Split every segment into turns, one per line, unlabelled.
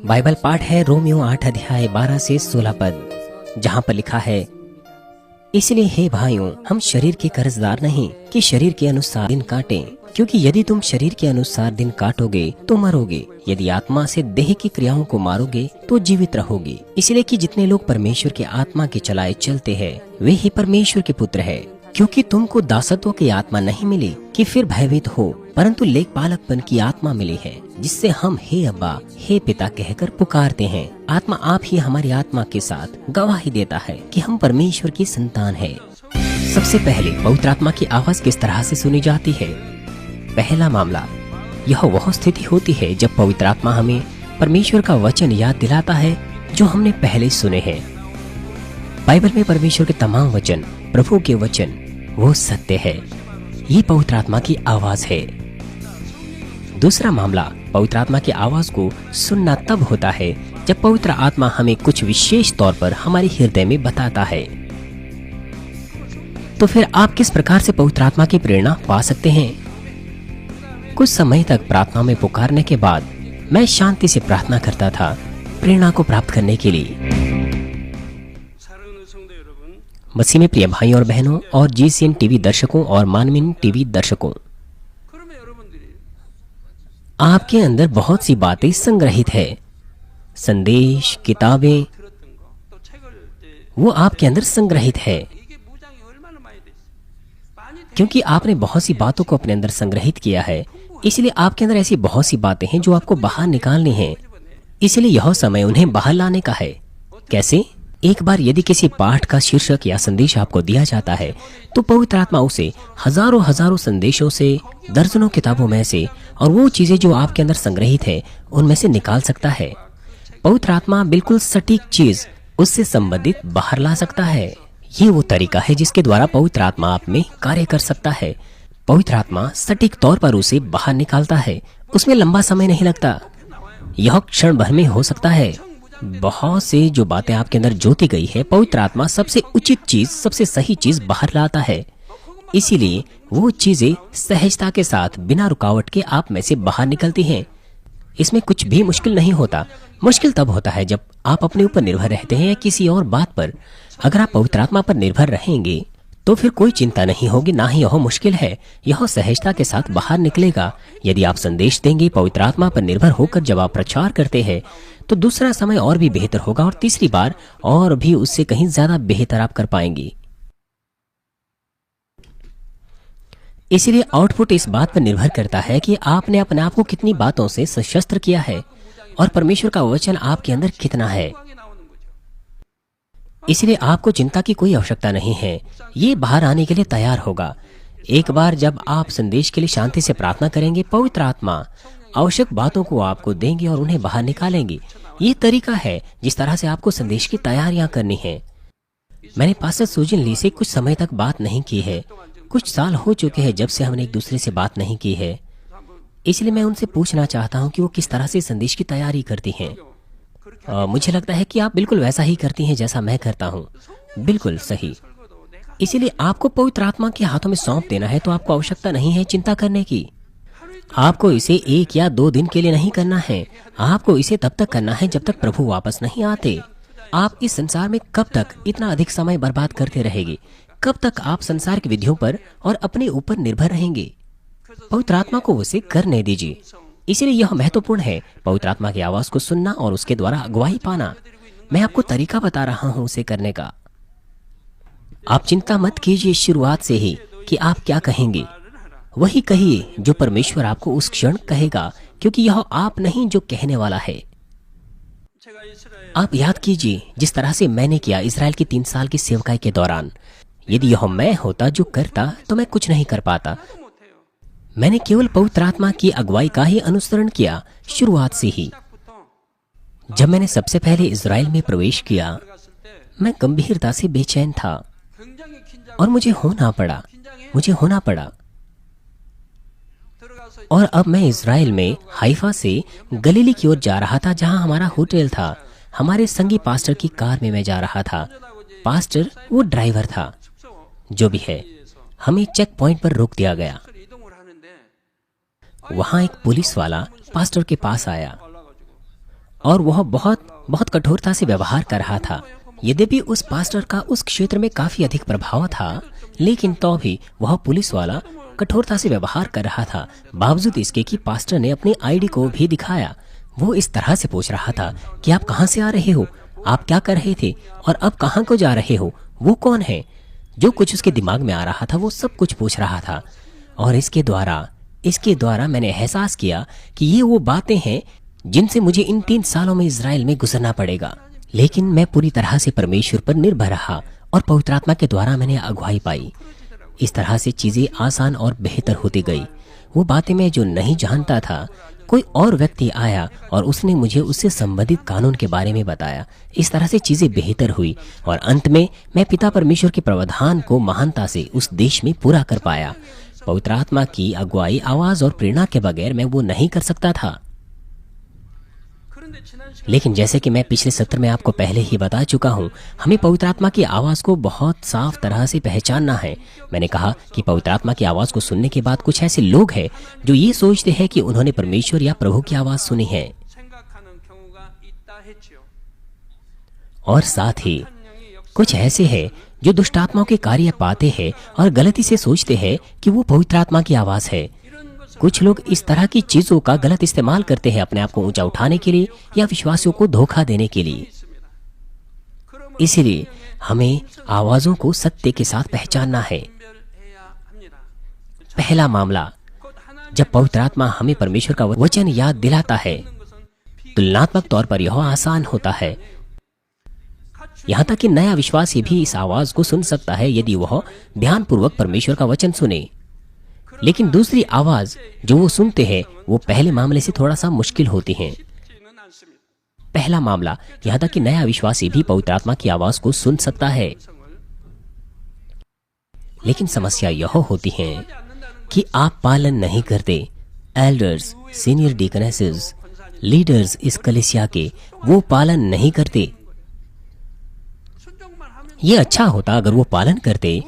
Bible पाठ है Romeo 8 अध्याय 12 से 16 पद, जहाँ पर लिखा है, इसलिए हे भाइयों, हम शरीर के कर्जदार नहीं कि शरीर के अनुसार दिन काटें, क्योंकि यदि तुम शरीर के अनुसार दिन काटोगे तो मरोगे, यदि आत्मा से देह की क्रियाओं को मारोगे तो जीवित रहोगे। इसलिए कि जितने लोग परमेश्वर के आत्मा के चलाए चलते हैं वे ही परमेश्वर के पुत्र है। क्योंकि तुमको दासत्व की आत्मा नहीं मिली कि फिर भयभीत हो, परंतु लेखपालकपन की आत्मा मिली है, जिससे हम हे अब्बा, हे पिता कहकर पुकारते हैं। आत्मा आप ही हमारी आत्मा के साथ गवाही देता है कि हम परमेश्वर की संतान है। सबसे पहले पवित्र आत्मा की आवाज किस तरह से सुनी जाती है? पहला मामला, यह वह स्थिति होती है जब पवित्र आत्मा हमें परमेश्वर का वचन याद दिलाता है जो हमने पहले सुने हैं। बाइबल में परमेश्वर के तमाम वचन, प्रभु के वचन, वो सत्य है। ये पवित्र आत्मा की आवाज है। दूसरा मामला, पवित्र आत्मा की आवाज को सुनना तब होता है जब पवित्र आत्मा हमें कुछ विशेष तौर पर हमारे हृदय में बताता है। तो फिर आप किस प्रकार से पवित्र आत्मा की प्रेरणा पा सकते हैं? कुछ समय तक प्रार्थना में पुकारने के बाद मैं शांति से प्रार्थना करता था प्रेरणा को प्राप्त करने के लिए। मसीह में प्रिय भाइयों और बहनों और GCN टीवी दर्शकों और मानवीन टीवी दर्शकों, आपके अंदर बहुत सी बातें संग्रहित है। संदेश, किताबें, वो आपके अंदर संग्रहित है, क्योंकि आपने बहुत सी बातों को अपने अंदर संग्रहित किया है। इसलिए आपके अंदर ऐसी बहुत सी बातें हैं जो आपको बाहर निकालनी हैं। इसलिए यह समय उन्हें बाहर लाने का है। कैसे? एक बार यदि किसी पाठ का शीर्षक या संदेश आपको दिया जाता है तो पवित्र आत्मा उसे हजारों हजारों संदेशों से, दर्जनों किताबों में से और वो चीजें जो आपके अंदर संग्रहित है उनमें से निकाल सकता है। पवित्र आत्मा बिल्कुल सटीक चीज उससे संबंधित बाहर ला सकता है। ये वो तरीका है जिसके द्वारा पवित्र आत्मा आप में कार्य कर सकता है। पवित्र आत्मा सटीक तौर पर उसे बाहर निकालता है। उसमें लंबा समय नहीं लगता, यह क्षण भर में हो सकता है। बहुत से जो बातें आपके अंदर जोती गई है, पवित्र आत्मा सबसे उचित चीज, सबसे सही चीज बाहर लाता है। इसीलिए वो चीजें सहजता के साथ बिना रुकावट के आप में से बाहर निकलती हैं। इसमें कुछ भी मुश्किल नहीं होता। मुश्किल तब होता है जब आप अपने ऊपर निर्भर रहते हैं या किसी और बात पर। अगर आप पवित्र आत्मा पर निर्भर रहेंगे तो फिर कोई चिंता नहीं होगी, ना ही यह मुश्किल है। यह सहजता के साथ बाहर निकलेगा। यदि आप संदेश देंगे पवित्र आत्मा पर निर्भर होकर, जब आप प्रचार करते हैं तो दूसरा समय और भी बेहतर होगा और तीसरी बार और भी उससे कहीं ज्यादा बेहतर आप कर पाएंगे। इसलिए आउटपुट इस बात पर निर्भर करता है कि आपने अपने आप को कितनी बातों से सशस्त्र किया है और परमेश्वर का वचन आपके अंदर कितना है। इसलिए आपको चिंता की कोई आवश्यकता नहीं है। ये बाहर आने के लिए तैयार होगा। एक बार जब आप संदेश के लिए शांति से प्रार्थना करेंगे, पवित्र आत्मा आवश्यक बातों को आपको देंगे और उन्हें बाहर निकालेंगे। ये तरीका है जिस तरह से आपको संदेश की तैयारियां करनी है। मैंने पास्टर सुजिन ली से कुछ समय तक बात नहीं की है। कुछ साल हो चुके हैं जब से हमने एक दूसरे से बात नहीं की है। इसलिए मैं उनसे पूछना चाहता हूँ कि वो किस तरह से संदेश की तैयारी करती हैं। मुझे लगता है कि आप बिल्कुल वैसा ही करती हैं जैसा मैं करता हूँ। बिल्कुल सही। इसीलिए आपको पवित्र आत्मा के हाथों में सौंप देना है, तो आपको आवश्यकता नहीं है चिंता करने की। आपको इसे 1 या 2 दिन के लिए नहीं करना है। आपको इसे तब तक करना है जब तक प्रभु वापस नहीं आते। आप इस संसार में कब तक इतना अधिक समय बर्बाद करते रहेंगे? कब तक आप संसार की विधियों पर और अपने ऊपर निर्भर रहेंगे? पवित्र आत्मा को उसे करने दीजिए। इसलिए यह महत्वपूर्ण है पवित्र आत्मा की आवाज को सुनना और उसके द्वारा अगुवाई पाना। मैं आपको तरीका बता रहा हूँ उसे करने का। आप चिंता मत कीजिए शुरुआत से ही कि आप क्या कहेंगे। वही कहिए जो परमेश्वर आपको उस क्षण कहेगा, क्योंकि यह आप नहीं जो कहने वाला है। आप याद कीजिए जिस तरह से मैंने किया इजराइल की 3 साल की सेवकाई के दौरान। यदि यह मैं होता जो करता तो मैं कुछ नहीं कर पाता। मैंने केवल पवित्र आत्मा की अगुवाई का ही अनुसरण किया शुरुआत से ही। जब मैंने सबसे पहले इजराइल में प्रवेश किया, मैं गंभीरता से बेचैन था और मुझे होना पड़ा। और अब मैं इजराइल में हाइफा से गलीली की ओर जा रहा था, जहां हमारा होटल था। हमारे संगी पास्टर की कार में मैं जा रहा था। पास्टर वो ड्राइवर था। जो भी है, हमें चेक पॉइंट पर रोक दिया गया। वहां एक पुलिस वाला पास्टर के पास आया और वह बहुत बहुत कठोरता से व्यवहार कर रहा था। यद्यपि उस पास्टर का उस क्षेत्र में काफी अधिक प्रभाव था, लेकिन तो भी वह पुलिस वाला कठोरता से व्यवहार कर रहा था। बावजूद इसके कि पास्टर ने अपनी आईडी को भी दिखाया। वो इस तरह से पूछ रहा था कि आप कहाँ से आ रहे हो, आप क्या कर रहे थे और अब कहाँ को जा रहे हो, वो कौन है। जो कुछ उसके दिमाग में आ रहा था वो सब कुछ पूछ रहा था। और इसके द्वारा मैंने एहसास किया कि ये वो बातें हैं जिनसे मुझे इन 3 सालों में इजराइल में गुजरना पड़ेगा। लेकिन मैं पूरी तरह से परमेश्वर पर निर्भर रहा और पवित्र आत्मा के द्वारा मैंने अगुवाई पाई। इस तरह से चीजें आसान और बेहतर होती गई। वो बातें मैं जो नहीं जानता था, कोई और व्यक्ति आया और उसने मुझे उससे संबंधित कानून के बारे में बताया। इस तरह से चीजें बेहतर हुई और अंत में मैं पिता परमेश्वर के प्रावधान को महानता से उस देश में पूरा कर पाया। पवित्र आत्मा की अगुवाई, आवाज और प्रेरणा के बगैर मैं वो नहीं कर सकता था। लेकिन जैसे कि मैं पिछले सत्र में आपको पहले ही बता चुका हूँ, हमें पवित्र आत्मा की आवाज को बहुत साफ तरह से पहचानना है। मैंने कहा कि पवित्र आत्मा की आवाज को सुनने के बाद कुछ ऐसे लोग हैं जो ये सोचते हैं कि उन्होंने परमेश्वर या प्रभु की आवाज सुनी है, और साथ ही कुछ ऐसे हैं जो दुष्ट आत्माओं के कार्य पाते हैं और गलती से सोचते हैं कि वो पवित्र आत्मा की आवाज है। कुछ लोग इस तरह की चीजों का गलत इस्तेमाल करते हैं अपने आप को ऊंचा उठाने के लिए या विश्वासियों को धोखा देने के लिए। इसलिए हमें आवाजों को सत्य के साथ पहचानना है। पहला मामला, जब पवित्र आत्मा हमें परमेश्वर का वचन याद दिलाता है, तुलनात्मक तौर पर यह आसान होता है। यहाँ तक कि नया विश्वासी भी इस आवाज को सुन सकता है यदि वह ध्यानपूर्वक परमेश्वर का वचन सुने। लेकिन दूसरी आवाज जो वो सुनते हैं वो पहले मामले से थोड़ा सा मुश्किल होती है। पहला मामला, यहाँ तक कि नया विश्वासी भी पवित्र आत्मा की आवाज को सुन सकता है, लेकिन समस्या यह होती है कि आप पालन नहीं करते। एल्डर्स, सीनियर डीकनेसेस, लीडर्स इस कलीसिया के, वो पालन नहीं करते। ये अच्छा होता अगर वो पालन करते।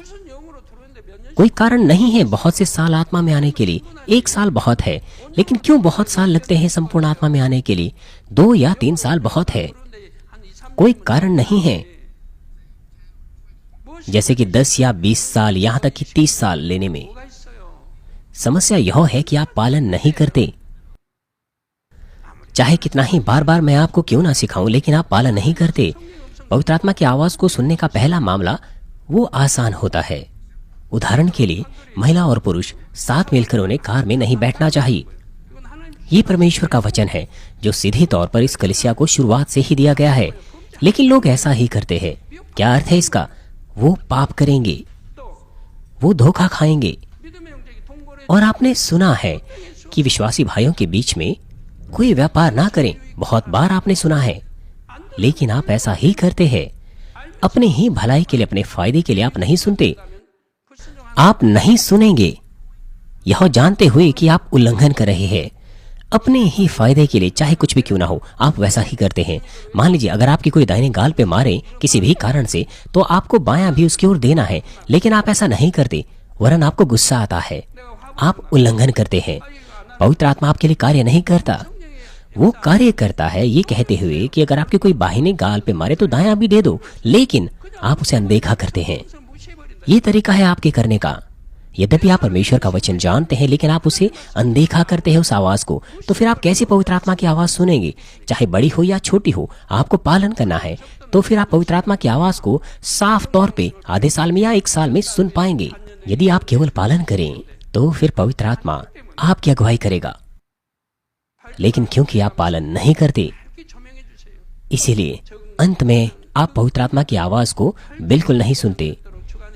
कोई कारण नहीं है बहुत से साल आत्मा में आने के लिए, 1 साल बहुत है। लेकिन क्यों बहुत साल लगते हैं संपूर्ण आत्मा में आने के लिए? 2 या 3 साल बहुत है, कोई कारण नहीं है। जैसे कि 10 या 20 साल, यहाँ तक कि 30 साल लेने में। समस्या यह है कि आप पालन नहीं करते। चाहे कितना ही बार बार मैं आपको क्यों ना सिखाऊं, लेकिन आप पालन नहीं करते। पवित्र आत्मा की आवाज को सुनने का पहला मामला वो आसान होता है। उदाहरण के लिए, महिला और पुरुष साथ मिलकर उन्हें कार में नहीं बैठना चाहिए। ये परमेश्वर का वचन है जो सीधे तौर पर इस कलीसिया को शुरुआत से ही दिया गया है, लेकिन लोग ऐसा ही करते हैं। क्या अर्थ है इसका? वो पाप करेंगे, वो धोखा खाएंगे। और आपने सुना है कि विश्वासी भाइयों के बीच में कोई व्यापार ना करें, बहुत बार आपने सुना है, लेकिन आप ऐसा ही करते हैं। अपने ही भलाई के लिए, अपने फायदे के लिए आप नहीं सुनते। आप नहीं सुनेंगे यह जानते हुए कि आप उल्लंघन कर रहे हैं। अपने ही फायदे के लिए, चाहे कुछ भी क्यों ना हो, आप वैसा ही करते हैं। मान लीजिए अगर आपकी कोई दाहिने गाल पे मारे किसी भी कारण से, तो आपको बायां भी उसकी ओर देना है, लेकिन आप ऐसा नहीं करते, वरन आपको गुस्सा आता है, आप उल्लंघन करते हैं। पवित्र आत्मा आपके लिए कार्य नहीं करता। वो कार्य करता है ये कहते हुए कि अगर आपके कोई बाहिने गाल पे मारे तो दायां भी दे दो, लेकिन आप उसे अनदेखा करते हैं। ये तरीका है आपके करने का। यद्यपि आप परमेश्वर का वचन जानते हैं, लेकिन आप उसे अनदेखा करते हैं उस आवाज को। तो फिर आप कैसे पवित्र आत्मा की आवाज सुनेंगे? चाहे बड़ी हो या छोटी हो, आपको पालन करना है। तो फिर आप पवित्र आत्मा की आवाज को साफ तौर पे आधे साल में या 1 साल में सुन पाएंगे। यदि आप केवल पालन करें तो फिर पवित्र आत्मा आपकी अगुवाई करेगा। लेकिन क्योंकि आप पालन नहीं करते, इसीलिए अंत में आप पवित्र आत्मा की आवाज को बिल्कुल नहीं सुनते।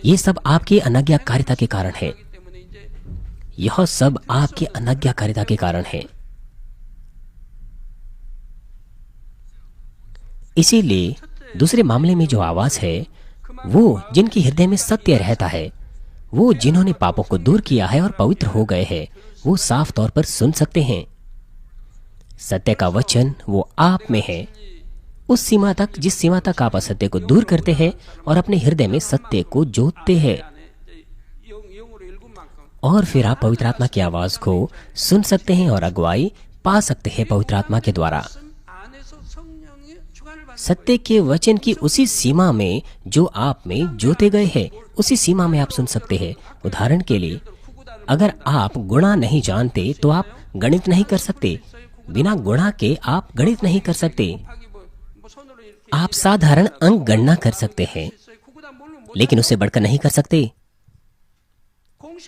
ये सब आपकी अनाज्ञाकारिता के कारण है। यह सब आपकी अनाज्ञाकारिता के कारण है। इसीलिए दूसरे मामले में जो आवाज है, वो जिनके हृदय में सत्य रहता है, वो जिन्होंने पापों को दूर किया है और पवित्र हो गए हैं, वो साफ तौर पर सुन सकते हैं। सत्य का वचन वो आप में है, उस सीमा तक जिस सीमा तक आप असत्य को दूर करते हैं और अपने हृदय में सत्य को जोतते हैं। और फिर आप पवित्र आत्मा की आवाज को सुन सकते हैं और अगुवाई पा सकते हैं पवित्र आत्मा के द्वारा। सत्य के वचन की उसी सीमा में जो आप में जोते गए हैं, उसी सीमा में आप सुन सकते हैं। उदाहरण के लिए, अगर आप गुणा नहीं जानते तो आप गणित नहीं कर सकते। बिना गुणा के आप गणित नहीं कर सकते। आप साधारण अंक गणना कर सकते हैं, लेकिन उससे बढ़कर नहीं कर सकते।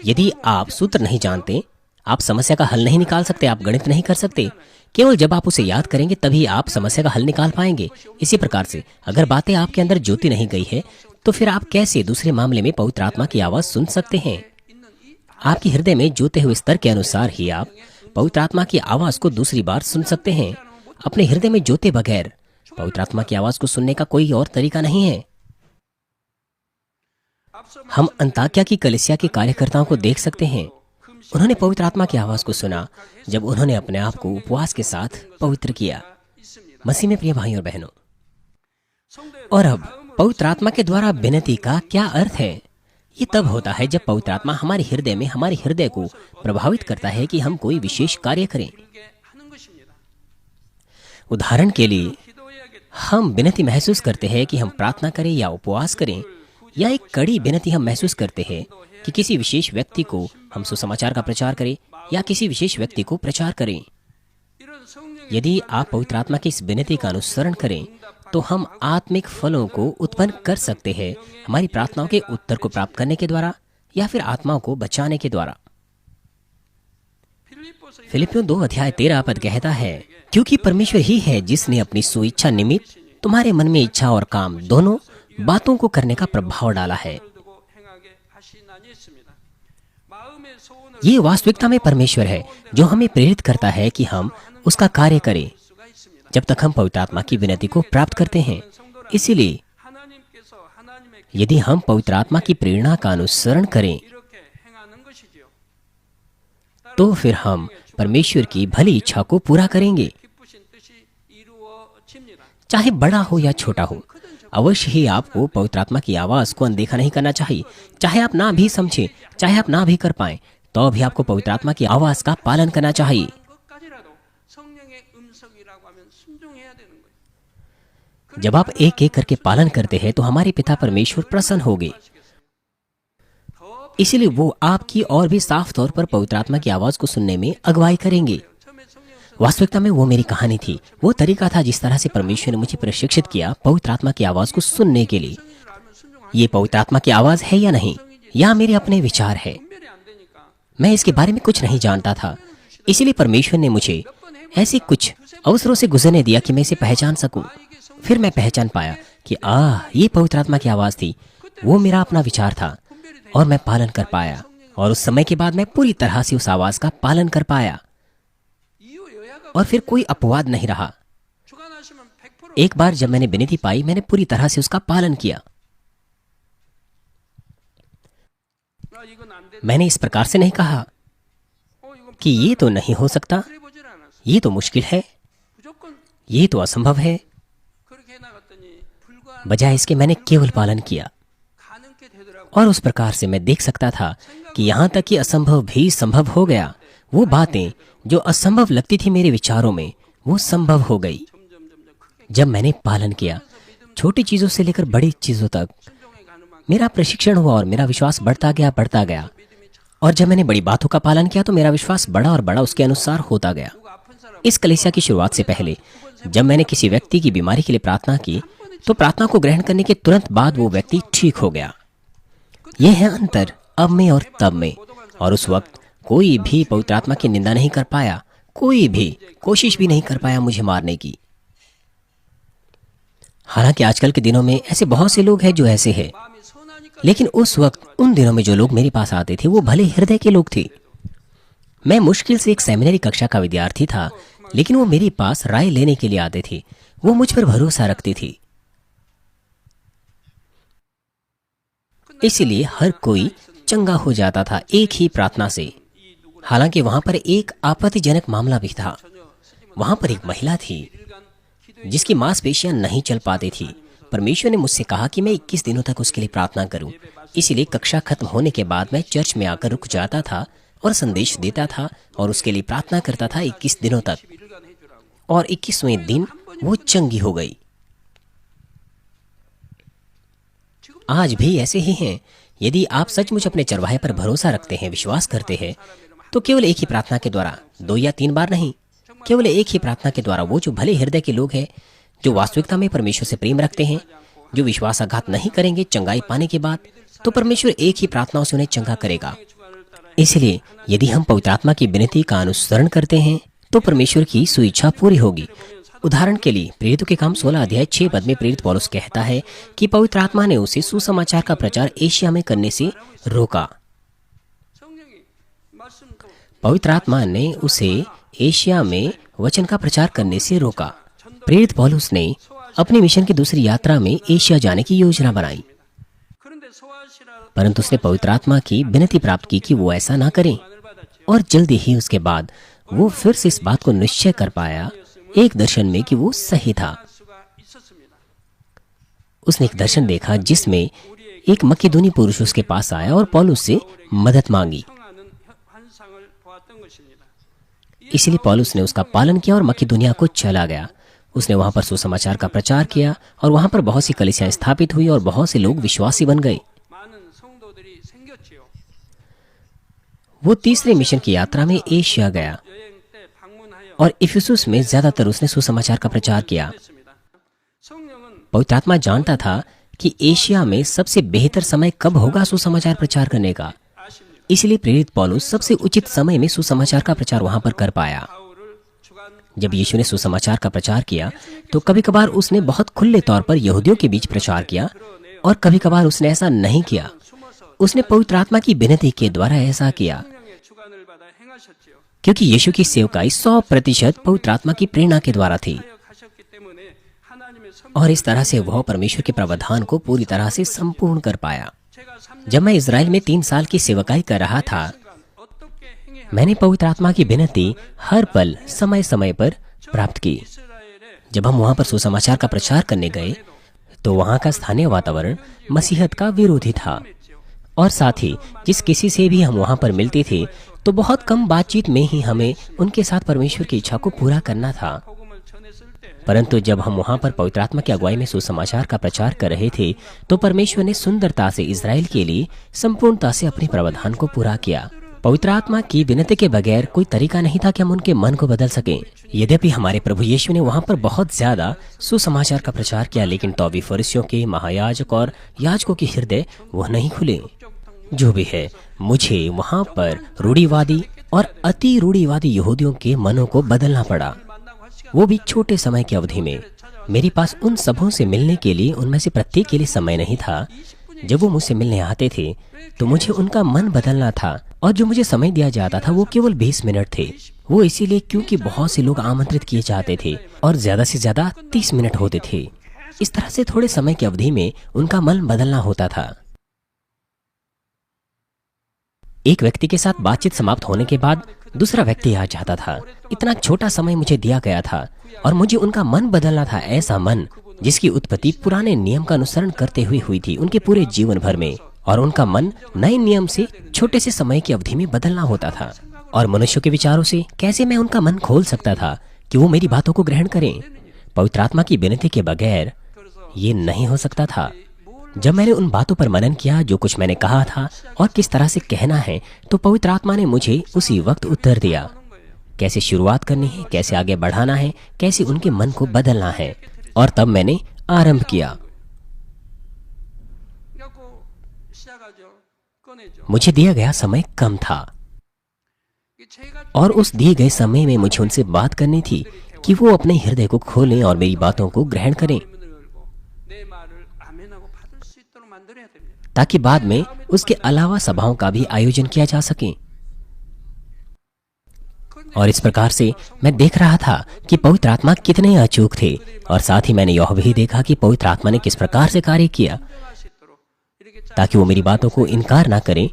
यदि आप सूत्र नहीं जानते, आप समस्या का हल नहीं निकाल सकते, आप गणित नहीं कर सकते। केवल जब आप उसे याद करेंगे तभी आप समस्या का हल निकाल पाएंगे। इसी प्रकार से अगर बातें आपके अंदर जोती नहीं गई है, तो फिर आप कैसे दूसरे मामले में पवित्र आत्मा की आवाज सुन सकते हैं? आपके हृदय में जोते हुए स्तर के अनुसार ही आप पवित्र आत्मा की आवाज को दूसरी बार सुन सकते हैं। अपने हृदय में जोते बगैर पवित्र आत्मा की आवाज को सुनने का कोई और तरीका नहीं है। हम अंताकिया की कलीसिया के कार्यकर्ताओं को देख सकते हैं। उन्होंने पवित्र आत्मा की आवाज को सुना जब उन्होंने अपने आप को उपवास के साथ पवित्र किया। मसीह में प्रिय भाइयों और बहनों, और अब पवित्र आत्मा के द्वारा विनती का क्या अर्थ है? ये तब होता है जब पवित्र आत्मा हमारे हृदय में हमारे हृदय को प्रभावित करता है कि हम कोई विशेष कार्य करें। उदाहरण के लिए, हम विनती महसूस करते हैं कि हम प्रार्थना करें या उपवास करें, या एक कड़ी विनती हम महसूस करते हैं कि किसी विशेष व्यक्ति को हम सुसमाचार का प्रचार करें या किसी विशेष व्यक्ति को प्रचार करें। यदि आप पवित्र आत्मा की इस विनती का अनुसरण करें तो हम आत्मिक फलों को उत्पन्न कर सकते हैं, हमारी प्रार्थनाओं के उत्तर को प्राप्त करने के द्वारा या फिर आत्माओं को बचाने के द्वारा। फिलिपियों 2:13 कहता है, क्योंकि परमेश्वर ही है जिसने अपनी स्वेच्छा निमित्त तुम्हारे मन में इच्छा और काम दोनों बातों को करने का प्रभाव डाला है। ये वास्तविकता में परमेश्वर है जो हमें प्रेरित करता है कि हम उसका कार्य करें जब तक हम पवित्र आत्मा की विनती को प्राप्त करते हैं। इसीलिए यदि हम पवित्र आत्मा की प्रेरणा का अनुसरण करें तो फिर हम परमेश्वर की भली इच्छा को पूरा करेंगे, चाहे बड़ा हो या छोटा हो। अवश्य ही आपको पवित्र आत्मा की आवाज को अनदेखा नहीं करना चाहिए। चाहे आप ना भी समझें, चाहे आप ना भी कर पाएं, तो भी आपको पवित्र आत्मा की आवाज का पालन करना चाहिए। जब आप एक एक करके पालन करते हैं तो हमारे पिता परमेश्वर प्रसन्न होंगे। इसलिए वो आपकी और भी साफ तौर पर पवित्र आत्मा की आवाज को सुनने में अगुवाई करेंगे। वास्तविकता में वो मेरी कहानी थी, वो तरीका था जिस तरह से परमेश्वर ने मुझे प्रशिक्षित किया पवित्र आत्मा की आवाज को सुनने के लिए। ये पवित्र आत्मा की आवाज है या नहीं, या मेरे अपने विचार है, मैं इसके बारे में कुछ नहीं जानता था। इसीलिए परमेश्वर ने मुझे ऐसे कुछ अवसरों से गुजरने दिया कि मैं इसे पहचान सकूं। फिर मैं पहचान पाया कि ये पवित्र आत्मा की आवाज थी, वो मेरा अपना विचार था और मैं पालन कर पाया। और उस समय के बाद मैं पूरी तरह से उस आवाज का पालन कर पाया और फिर कोई अपवाद नहीं रहा। एक बार जब मैंने विनती पाई, मैंने पूरी तरह से उसका पालन किया। मैंने इस प्रकार से नहीं कहा कि ये तो नहीं हो सकता, ये तो मुश्किल है, ये तो असंभव है। बजाय इसके मैंने केवल पालन किया और उस प्रकार से मैं देख सकता था कि यहाँ तक कि असंभव भी संभव हो गया। वो बातें जो असंभव लगती थी मेरे विचारों में, वो संभव हो गई जब मैंने पालन किया। छोटी चीजों से लेकर बड़ी चीजों तक मेरा प्रशिक्षण हुआ और मेरा विश्वास बढ़ता गया। और जब मैंने बड़ी बातों का पालन किया तो मेरा विश्वास बड़ा और बड़ा उसके अनुसार होता गया। इस कलीसिया की शुरुआत से पहले जब मैंने किसी व्यक्ति की बीमारी के लिए प्रार्थना की तो प्रार्थना को ग्रहण करने के तुरंत बाद वो व्यक्ति ठीक हो गया। यह है अंतर अब में और तब में। और उस वक्त कोई भी पवित्र आत्मा की निंदा नहीं कर पाया, कोई भी कोशिश भी नहीं कर पाया मुझे मारने की। हालांकि आजकल के दिनों में ऐसे बहुत से लोग हैं जो ऐसे हैं, लेकिन उस वक्त उन दिनों में जो लोग मेरे पास आते थे वो भले हृदय के लोग थे। मैं मुश्किल से एक सेमिनरी कक्षा का विद्यार्थी था, लेकिन वो मेरे पास राय लेने के लिए आते थे। वो मुझ पर भरोसा रखती थी। इसलिए हर कोई चंगा हो जाता था एक ही प्रार्थना से। हालांकि वहां पर एक आपत्तिजनक मामला भी था। वहां पर एक महिला थी जिसकी मांसपेशियां नहीं चल पाती थी। परमेश्वर ने मुझसे कहा कि मैं 21 दिनों तक उसके लिए प्रार्थना करूं। इसीलिए कक्षा खत्म होने के बाद मैं चर्च में आकर रुक जाता था और संदेश देता था और उसके लिए प्रार्थना करता था 21 दिनों तक। और 21वें दिन वो चंगी हो गई। आज भी ऐसे ही हैं। यदि आप सचमुच अपने चरवाहे पर भरोसा रखते हैं, विश्वास करते हैं, तो केवल एक ही प्रार्थना के द्वारा, 2 या 3 बार नहीं, केवल एक ही प्रार्थना के द्वारा वो जो भले हृदय के लोग हैं, जो वास्तविकता में परमेश्वर से प्रेम रखते हैं, जो विश्वासघात नहीं करेंगे चंगाई पाने के बाद, तो परमेश्वर एक ही प्रार्थनाओं से उन्हें चंगा करेगा। इसलिए यदि हम पवित्र आत्मा की विनती का अनुसरण करते हैं तो परमेश्वर की सुइच्छा पूरी होगी। उदाहरण के लिए प्रेरितों के काम 16 अध्याय 6 पद में प्रेरित पौलुस कहता है कि पवित्र आत्मा ने उसे सुसमाचार का प्रचार एशिया में करने से रोका। पवित्र आत्मा ने उसे एशिया में वचन का प्रचार करने से रोका। प्रेरित पौलुस ने अपनी मिशन की दूसरी यात्रा में एशिया जाने की योजना बनाई, परंतु उसने पवित्र आत्मा की विनती प्राप्त की कि वो ऐसा ना करें, और जल्दी ही उसके बाद वो फिर से इस बात को निश्चय कर पाया एक दर्शन में कि वो सही था। उसने एक दर्शन देखा जिसमें एक मकेदोनी पुरुष उसके पास आया और पौलुस से मदद मांगी। इसलिए पौलुस ने उसका पालन किया और मकेदोनिया को चला गया। उसने वहां पर सुसमाचार का प्रचार किया और वहां पर बहुत सी कलीसियां स्थापित हुई और बहुत से लोग विश्वासी बन गए। वो तीसरे मिशन की यात्रा में एशिया गया और इफिसुस में ज्यादातर उसने सुसमाचार का प्रचार किया। पवित्र आत्मा जानता था कि एशिया में सबसे बेहतर समय कब होगा सुसमाचार प्रचार करने का। इसलिए प्रेरित पौलुस सबसे उचित समय में सुसमाचार का प्रचार वहां पर कर पाया। जब यीशु ने सुसमाचार का प्रचार किया तो कभी कभार उसने बहुत खुले तौर पर यहूदियों के बीच प्रचार किया और कभी कभार उसने ऐसा नहीं किया। उसने पवित्र आत्मा की विनती के द्वारा ऐसा किया, क्योंकि यीशु की सेवकाई 100% पवित्र आत्मा की प्रेरणा के द्वारा थी, और इस तरह से वह परमेश्वर के प्रावधान को पूरी तरह से संपूर्ण कर पाया। जब मैं इज़राइल में 3 साल की सेवकाई कर रहा था, मैंने पवित्र आत्मा की विनती हर पल समय समय पर प्राप्त की। जब हम वहां पर सुसमाचार का प्रचार करने गए तो वहां का स्थानीय वातावरण मसीहत का विरोधी था, और साथ ही जिस किसी से भी हम वहां पर मिलते थे तो बहुत कम बातचीत में ही हमें उनके साथ परमेश्वर की इच्छा को पूरा करना था। परंतु जब हम वहां पर पवित्र आत्मा की अगुवाई में सुसमाचार का प्रचार कर रहे थे तो परमेश्वर ने सुंदरता से इज़राइल के लिए संपूर्णता से अपने प्रावधान को पूरा किया। पवित्र आत्मा की विनती के बगैर कोई तरीका नहीं था कि हम उनके मन को बदल सकें। यद्यपि हमारे प्रभु यीशु ने वहां पर बहुत ज्यादा सुसमाचार का प्रचार किया, लेकिन तो भी फरीसियों के, महायाजक और याजकों के हृदय वह नहीं खुले। जो भी है, मुझे वहां पर रूढ़िवादी और अति रूढ़िवादी यहूदियों के मनों को बदलना पड़ा, वो भी छोटे समय की अवधि में। मेरे पास उन सबों से मिलने के लिए उनमें से प्रत्येक के लिए समय नहीं था। जब वो मुझसे मिलने आते थे तो मुझे उनका मन बदलना था, और जो मुझे समय दिया जाता था वो केवल 20 मिनट थे। वो इसीलिए क्योंकि बहुत से लोग आमंत्रित किए जाते थे और ज्यादा से ज्यादा 30 मिनट होते थे। इस तरह से थोड़े समय की अवधि में उनका मन बदलना होता था। एक व्यक्ति के साथ बातचीत समाप्त होने के बाद दूसरा व्यक्ति आ जाता था। इतना छोटा समय मुझे दिया गया था और मुझे उनका मन बदलना था, ऐसा मन जिसकी उत्पत्ति पुराने नियम का अनुसरण करते हुए हुई थी उनके पूरे जीवन भर में, और उनका मन नए नियम से छोटे से समय की अवधि में बदलना होता था। और मनुष्यों के विचारों से कैसे मैं उनका मन खोल सकता था कि वो मेरी बातों को ग्रहण करें? पवित्र आत्मा की विनती के बगैर ये नहीं हो सकता था। जब मैंने उन बातों पर मनन किया जो कुछ मैंने कहा था और किस तरह से कहना है, तो पवित्र आत्मा ने मुझे उसी वक्त उत्तर दिया, कैसे शुरुआत करनी है, कैसे आगे बढ़ाना है, कैसे उनके मन को बदलना है। और तब मैंने आरंभ किया। मुझे दिया गया समय कम था और उस दिए गए समय में मुझे उनसे बात करनी थी कि वो अपने हृदय को खोलें और मेरी बातों को ग्रहण करें, ताकि बाद में उसके अलावा सभाओं का भी आयोजन किया जा सके। और इस प्रकार से मैं देख रहा था कि पवित्र आत्मा कितने अचूक थे, और साथ ही मैंने यह भी देखा कि पवित्र आत्मा ने किस प्रकार से कार्य किया ताकि वो मेरी बातों को इनकार ना करें,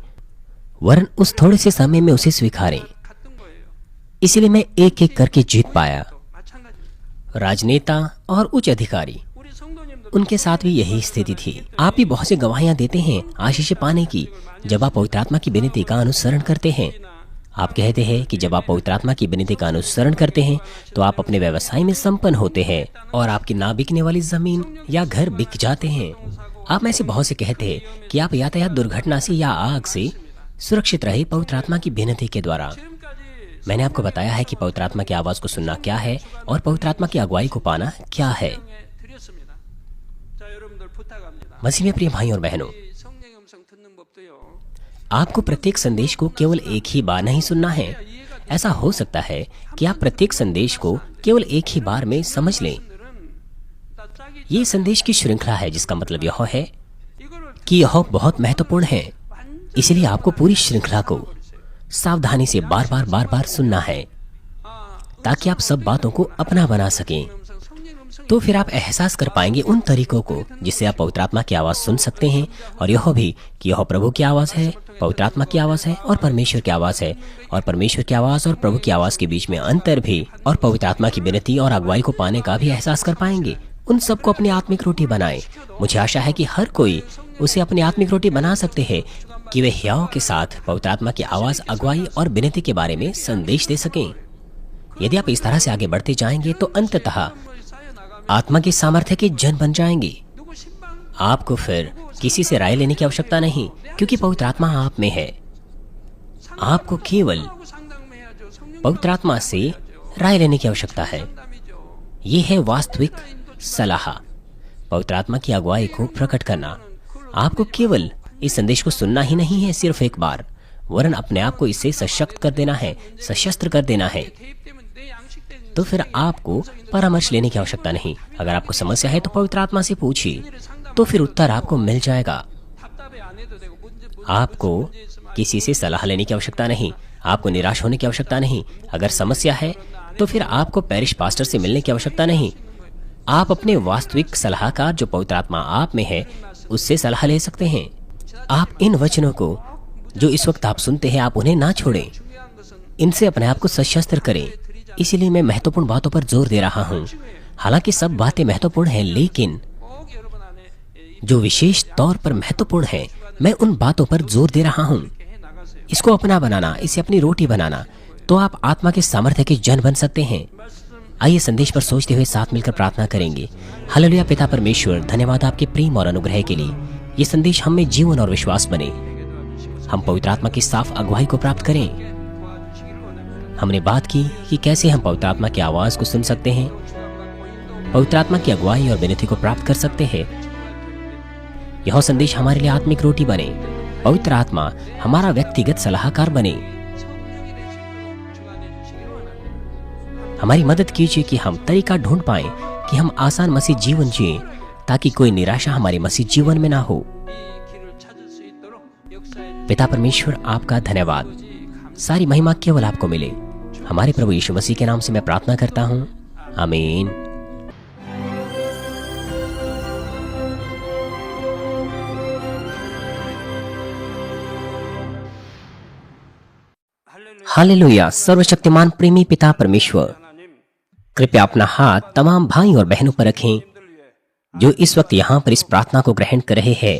वरन उस थोड़े से समय में उसे स्वीकारें। इसलिए मैं एक एक करके जीत पाया। राजनेता और उच्च अधिकारी, उनके साथ भी यही स्थिति थी। आप भी बहुत सी गवाहियां देते हैं आशीष पाने की जब आप पवित्र आत्मा की विनती का अनुसरण करते हैं। आप कहते हैं कि जब आप पवित्र आत्मा की विनती का अनुसरण करते हैं तो आप अपने व्यवसाय में संपन्न होते हैं और आपकी ना बिकने वाली जमीन या घर बिक जाते हैं। आप में से बहुत से कहते हैं कि आप यातायात दुर्घटना से या आग से सुरक्षित रहे पवित्र आत्मा की विनती के द्वारा। मैंने आपको बताया है कि पवित्र आत्मा की आवाज को सुनना क्या है और पवित्र आत्मा की अगुवाई को पाना क्या है। मसीह में प्रिय भाई और बहनों, आपको प्रत्येक संदेश को केवल एक ही बार नहीं सुनना है। ऐसा हो सकता है कि आप प्रत्येक संदेश को केवल एक ही बार में समझ लें। ये संदेश की श्रृंखला है, जिसका मतलब यह है कि यह बहुत महत्वपूर्ण है। इसलिए आपको पूरी श्रृंखला को सावधानी से बार बार सुनना है ताकि आप सब बातों को अपना बना सकें। तो फिर आप एहसास कर पाएंगे उन तरीकों को जिससे आप पवित्र आत्मा की आवाज सुन सकते हैं, और यह भी कि यह प्रभु की आवाज है, पवित्र आत्मा की आवाज है और परमेश्वर की आवाज है, और परमेश्वर की आवाज और प्रभु की आवाज के बीच में अंतर भी, और पवित्र आत्मा की विनती और अगुवाई को पाने का भी एहसास कर पाएंगे। उन सबको अपनी आत्मिक रोटी बनाएं। मुझे आशा है कि हर कोई उसे अपनी आत्मिक रोटी बना सकते हैं कि वे ह्याव के साथ पवित्र आत्मा की आवाज, अगुवाई और विनती के बारे में संदेश दे सकें। यदि आप इस तरह से आगे बढ़ते जाएंगे तो अंततः आत्मा के सामर्थ्य के जन बन जाएंगे। आपको फिर किसी से राय लेने की आवश्यकता नहीं, क्योंकि पवित्र आत्मा आप में है। आपको केवल पवित्र आत्मा से राय लेने की आवश्यकता है। ये है वास्तविक सलाह, पवित्र आत्मा की अगुवाई को प्रकट करना। आपको केवल इस संदेश को सुनना ही नहीं है सिर्फ एक बार, वरन अपने आप को इससे सशक्त कर देना है, सशस्त्र कर देना है। तो फिर आपको परामर्श लेने की आवश्यकता नहीं। अगर आपको समस्या है तो पवित्र आत्मा से पूछिए, तो फिर उत्तर आपको मिल जाएगा। आपको किसी से सलाह लेने की आवश्यकता नहीं, आपको निराश होने की आवश्यकता नहीं। अगर समस्या है तो फिर आपको पैरिश पास्टर से मिलने की आवश्यकता नहीं। आप अपने वास्तविक सलाहकार जो पवित्र आत्मा आप में है उससे सलाह ले सकते हैं। आप इन वचनों को जो इस वक्त आप सुनते हैं, आप उन्हें ना छोड़ें, इनसे अपने आप को सशस्त्र करें। इसीलिए मैं महत्वपूर्ण बातों पर जोर दे रहा हूँ। हालांकि सब बातें महत्वपूर्ण हैं, लेकिन जो विशेष तौर पर महत्वपूर्ण है, मैं उन बातों पर जोर दे रहा हूँ। इसको अपना बनाना, इसे अपनी रोटी बनाना, तो आप आत्मा के सामर्थ्य के जन बन सकते हैं। आइए संदेश पर सोचते हुए साथ मिलकर प्रार्थना करेंगे। हालेलुया। पिता परमेश्वर, धन्यवाद आपके प्रेम और अनुग्रह के लिए। ये संदेश हम में जीवन और विश्वास बने। हम पवित्र आत्मा की साफ अगुवाई को प्राप्त करें। हमने बात की कि कैसे हम पवित्र आत्मा की आवाज को सुन सकते हैं, पवित्र आत्मा की अगुवाई और विनती को प्राप्त कर सकते हैं। यह संदेश हमारे लिए आत्मिक रोटी बने। पवित्र आत्मा हमारा व्यक्तिगत सलाहकार बने। हमारी मदद कीजिए कि हम तरीका ढूंढ पाएं कि हम आसान मसीह जीवन जिएं, ताकि कोई निराशा हमारे मसीह जीवन में ना हो। पिता परमेश्वर, आपका धन्यवाद। सारी महिमा केवल आपको मिले। हमारे प्रभु यीशु मसीह के नाम से मैं प्रार्थना करता हूँ, आमीन। हालेलुया। सर्वशक्तिमान प्रेमी पिता परमेश्वर, कृपया अपना हाथ तमाम भाई और बहनों पर रखें जो इस वक्त यहाँ पर इस प्रार्थना को ग्रहण कर रहे हैं।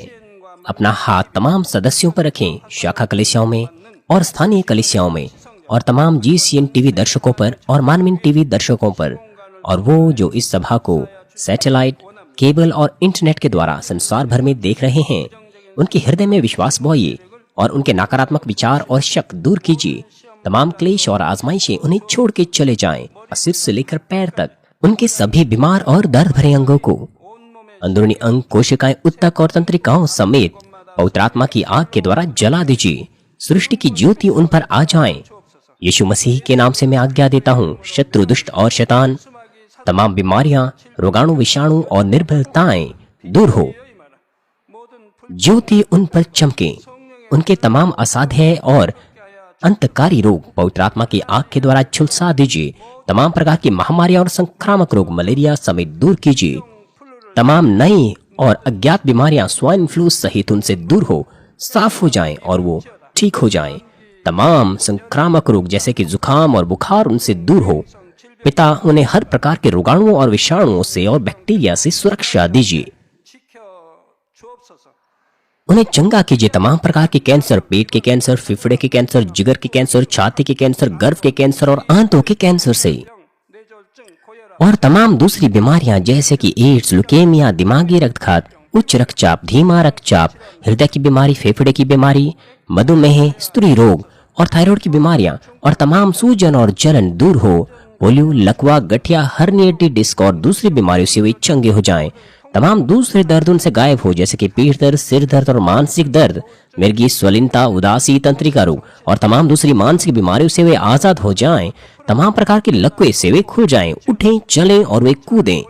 अपना हाथ तमाम सदस्यों पर रखें, शाखा कलीसियाओं में और स्थानीय कलीसियाओं में, और तमाम GCN टीवी दर्शकों पर और मानवीन टीवी दर्शकों पर, और वो जो इस सभा को सैटेलाइट, केबल और इंटरनेट के द्वारा संसार भर में देख रहे हैं। उनके हृदय में विश्वास बोइए और उनके नकारात्मक विचार और शक दूर कीजिए। तमाम क्लेश और आजमाइशें उन्हें छोड़ के चले जाएं, और सिर से लेकर पैर तक उनके सभी बीमार और दर्द भरे अंगों को, अंदरूनी अंग, कोशिकाएं, उत्तक और तंत्रिकाओं समेत पवित्र आत्मा की आग के द्वारा जला दीजिए। सृष्टि की ज्योति उन पर आ जाए। यीशु मसीह के नाम से मैं आज्ञा देता हूँ, शत्रु, दुष्ट और शैतान, तमाम बीमारियां, रोगाणु, विषाणु और निर्बलताएं दूर हो। ज्योति उन पर चमके। उनके तमाम असाध्य और अंतकारी रोग पवित्र आत्मा की आग के द्वारा झुलसा दीजिए। तमाम प्रकार की महामारियां और संक्रामक रोग, मलेरिया समेत दूर कीजिए। तमाम नई और अज्ञात बीमारियां, स्वाइन फ्लू सहित उनसे दूर हो, साफ हो जाएं और वो ठीक हो जाएं। तमाम संक्रामक रोग जैसे कि जुकाम और बुखार उनसे दूर हो। पिता, उन्हें हर प्रकार के रोगाणुओं और विषाणुओं से और बैक्टीरिया से सुरक्षा दीजिए। उन्हें चंगा कीजिए। तमाम प्रकार के कैंसर, पेट के कैंसर, फेफड़े के कैंसर, जिगर के कैंसर, छाती के कैंसर, गर्भ के कैंसर और आंतों के कैंसर से, और तमाम दूसरी बीमारियां जैसे कि एड्स, लुकेमिया, दिमागी रक्तघात, उच्च रक्तचाप, धीमा रक्तचाप, हृदय की बीमारी, फेफड़े की बीमारी, मधुमेह, स्त्री रोग और थायराइड की बीमारियां और तमाम सूजन और जलन दूर हो। पोलियो, लकवा, गठिया, हर्निएटेड डिस्क और दूसरी बीमारियों से वे चंगे हो जाएं। तमाम दूसरे दर्द उनसे गायब हो, जैसे कि पीठ दर्द, सिर दर्द और मानसिक दर्द, मिर्गी, स्वलिनता, उदासी, तंत्रिका रोग और तमाम दूसरी मानसिक बीमारियों से वे आजाद हो जाएं। तमाम प्रकार के लकवे से वे खुल जाएं, उठें, चलें और वे कूदें।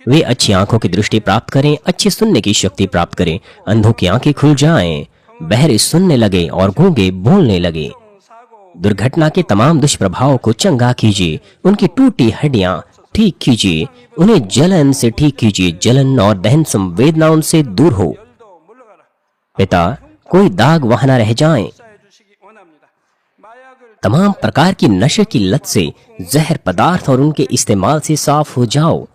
वे अच्छी आंखों की दृष्टि प्राप्त करें, अच्छे सुनने की शक्ति प्राप्त करें, अंधों की आंखें खुल जाएं, बहरे सुनने लगे और गूंगे बोलने लगे। दुर्घटना के तमाम दुष्प्रभावों को चंगा कीजिए, उनकी टूटी हड्डियां ठीक कीजिए, उन्हें जलन से ठीक कीजिए, जलन और दहन संवेदना उनसे दूर हो। पिता, कोई दाग वहां न रह जाएं। तमाम प्रकार की नशे की लत से, जहर पदार्थ और उनके इस्तेमाल से साफ हो जाओ।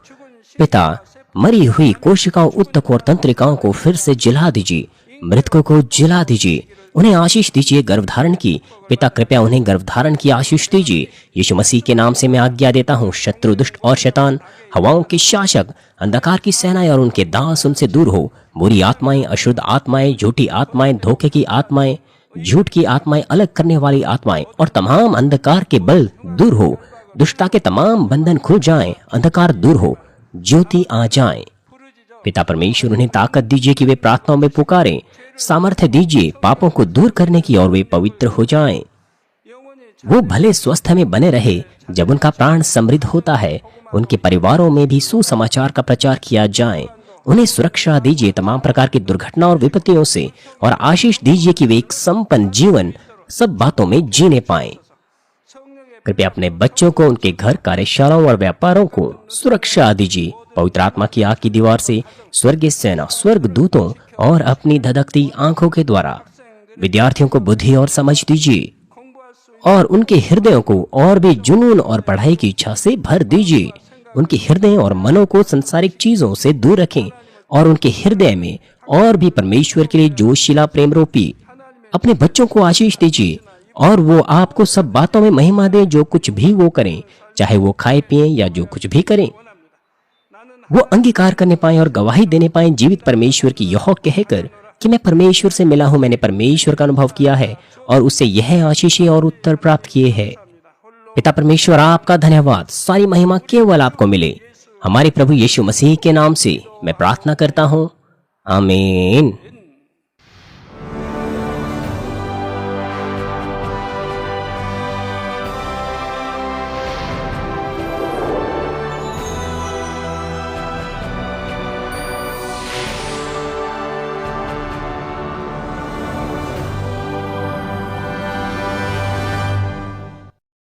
पिता, मरी हुई कोशिकाओं, उत्तक और तंत्रिकाओं को फिर से जला दीजिए, मृतकों को जला दीजिए, उन्हें आशीष दीजिए गर्भधारण की। पिता, कृपया उन्हें गर्भधारण की आशीष दीजिए। यीशु मसीह के नाम से मैं आज्ञा देता हूँ, शत्रु, दुष्ट और शैतान, हवाओं के शासक, अंधकार की सेनाएं और उनके दास उनसे दूर हो। बुरी आत्माएं, अशुद्ध आत्माएं, झूठी आत्माएं, धोखे की आत्माएं, झूठ की आत्माएं, अलग करने वाली आत्माएं और तमाम अंधकार के बल दूर हो। दुष्टता के तमाम बंधन खुल जाएं, अंधकार दूर हो, ज्योति आ जाए। पिता परमेश्वर, उन्हें ताकत दीजिए कि वे प्रार्थनाओं में पुकारें, सामर्थ्य दीजिए पापों को दूर करने की और वे पवित्र हो जाएं। वो भले स्वस्थ में बने रहे जब उनका प्राण समृद्ध होता है। उनके परिवारों में भी सुसमाचार का प्रचार किया जाए। उन्हें सुरक्षा दीजिए तमाम प्रकार की दुर्घटना और विपत्तियों से और आशीष दीजिए कि वे एक संपन्न जीवन सब बातों में जीने पाएं। कृपया अपने बच्चों को, उनके घर, कार्यशालाओं और व्यापारों को सुरक्षा दीजिए पवित्र आत्मा की आग की दीवार से, स्वर्गीय सेना, स्वर्ग दूतों और अपनी धधकती आंखों के द्वारा। विद्यार्थियों को बुद्धि और समझ दीजिए और उनके हृदयों को और भी जुनून और पढ़ाई की इच्छा से भर दीजिए। उनके हृदय और मनों को संसारिक चीजों से दूर रखें और उनके हृदय में और भी परमेश्वर के लिए जोशीला प्रेम रोपी। अपने बच्चों को आशीष दीजिए और वो आपको सब बातों में महिमा दे, जो कुछ भी वो करें, चाहे वो खाए पिए या जो कुछ भी करें, वो अंगीकार करने पाए और गवाही देने पाए जीवित परमेश्वर की, यह कहकर कि मैं परमेश्वर से मिला हूं, मैंने परमेश्वर का अनुभव किया है और उससे यह आशीषें और उत्तर प्राप्त किए हैं। पिता परमेश्वर, आपका धन्यवाद, सारी महिमा केवल आपको मिले। हमारे प्रभु यीशु मसीह के नाम से मैं प्रार्थना करता हूँ, आमीन।